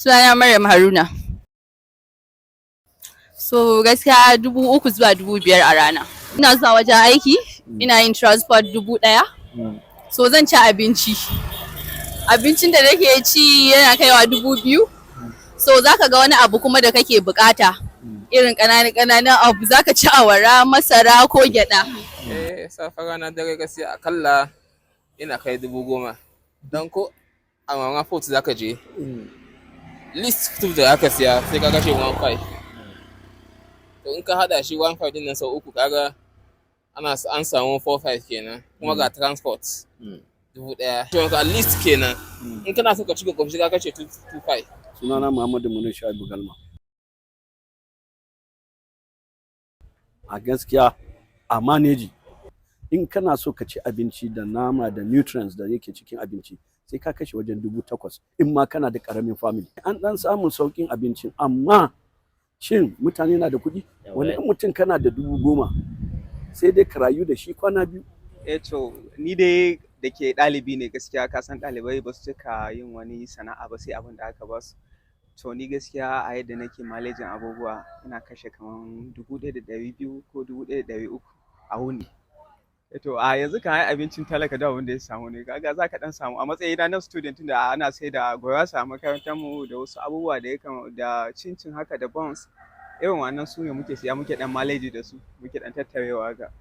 Sunana Maryam Haruna. So gaskiya 3,000 zuwa 5,000 a rana. Ina zuwa wajen aiki, ina yin transport 1,000. So zan ci abinci. Abincin da nake ci yana kaiwa 2,000. So zaka ga wani abu kuma da kake bukata. Irin ƙananan abu zaka ci awara, masara ko gyada. Safe rana dare gaskiya akalla ina kai 10,000. Don ko a mama port zaka je. List food da aka siya sai ka kashe 1,500. To in ka hada shi 1,500 din nan sau uku kaga an samu 4,500 kenan kuma ga transport 1,000. To at least kenan in kana so ka ci gobe ka kashe 2,500. Sunana Muhammadu Munir Shaibu Galma. A gaskiya a maneji in kana so ka ci abinci da nama da nutrients da yake cikin abinci sai ka kashe wajen 8,000 in ma kana da karamin family. An dan samun saukin abincin amma shin mutane na da kuɗi? Wani mutum kana da 10,000 sai dai ka rayu da shi kwana biyu. To ni dai da ke ɗalibi ne gaskiya ka san ɗalibai ba su cika yin wani sana'a ba sai abin da aka ba su. To ni gaskiya a yadda nake malejin abubuwa ina kashe kaman 1,200 ko 1,300 a wuni. To a yanzu kan yi abincin talaka da wanda ya samu ne kaga za ka dan samu a matsayina na student da ana sai da gurasa a makarantar mu da wasu abubuwa da cincin haka da buns irin wannan su ne muke siya muke dan maleji da su muke dan tattarewa ga